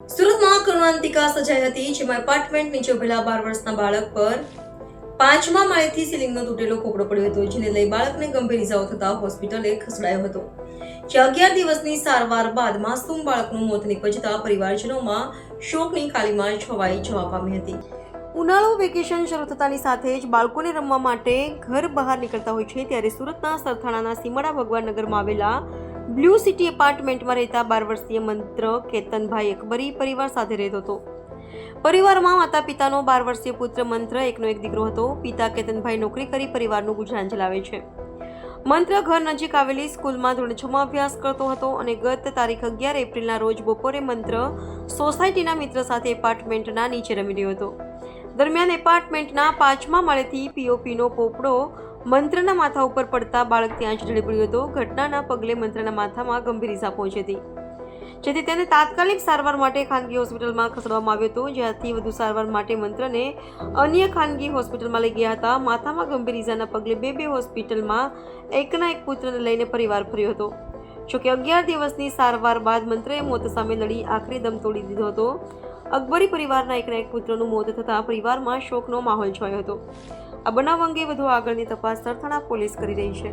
સુરતમાં કરુણાંતિકા સજાઈ હતી, જેમાં એપાર્ટમેન્ટ નીચે ઉભેલા 12 વર્ષના બાળક પર 5મા માળેથી સીલિંગનો તૂટેલો ખોપડો પડ્યો હતો, જેને લઈ બાળકને ગંભીર ઇજાઓ થતા હોસ્પિટલે ખસેડાયો હતો. જ્યાં 11 દિવસની સારવાર બાદ માસૂમ બાળકનું મોત નીપજતા પરિવારજનોમાં શોકની કાલીમાં છવાઈ જવા પામી હતી. ઉનાળુ વેકેશન શરૂ થતાની સાથે જ બાળકોને રમવા માટે ઘર બહાર નીકળતા હોય છે, ત્યારે સુરતના સરથાણાના સીમાડા ભગવાન નગરમાં આવેલા બ્લુ સિટી એપાર્ટમેન્ટમાં રહેતા 12 વર્ષીય મંત્ર કેતનભાઈ અકબરી પરિવાર સાથે રહેતો હતો. પરિવારમાં માતા પિતાનો 12 વર્ષીય પુત્ર મંત્ર એકનો એક દીકરો હતો. પિતા કેતનભાઈ નોકરી કરી પરિવારનું ગુજરાન ચલાવે છે. મંત્ર ઘર નજીક આવેલી સ્કૂલમાં ધોરણ 6માં અભ્યાસ કરતો હતો અને ગત તારીખ 11 એપ્રિલના રોજ બપોરે મંત્ર સોસાયટીના મિત્ર સાથે એપાર્ટમેન્ટના નીચે રમી રહ્યો હતો. દરમિયાન એપાર્ટમેન્ટના 5મા માળેથી પીઓપીનો પોપડો મંત્રના માથા ઉપર પડતા બાળક ત્યાં જ ઢળી પડ્યો હતો. ઘટનાના પગલે મંત્રના માથામાં ગંભીર ઈજા પહોંચી હતી, જેથી તેને તાત્કાલિક સારવાર માટે ખાનગી હોસ્પિટલમાં ખસેડવામાં આવ્યો હતો. જ્યાંથી વધુ સારવાર માટે મંત્રને અન્ય ખાનગી હોસ્પિટલમાં લઈ ગયા હતા. માથામાં ગંભીર ઈજાના પગલે બે હોસ્પિટલમાં એકના એક પુત્રને લઈને પરિવાર ફર્યો હતો. જોકે 11 દિવસની સારવાર બાદ મંત્રએ મોત સામે લડી આખરી દમ તોડી દીધો હતો. અકબરી પરિવારના એકના એક પુત્રનું મોત થતાં પરિવારમાં શોકનો માહોલ છવાયો હતો. આ બનાવ અંગે વધુ આગળની તપાસ સરથાણા પોલીસ કરી રહી છે.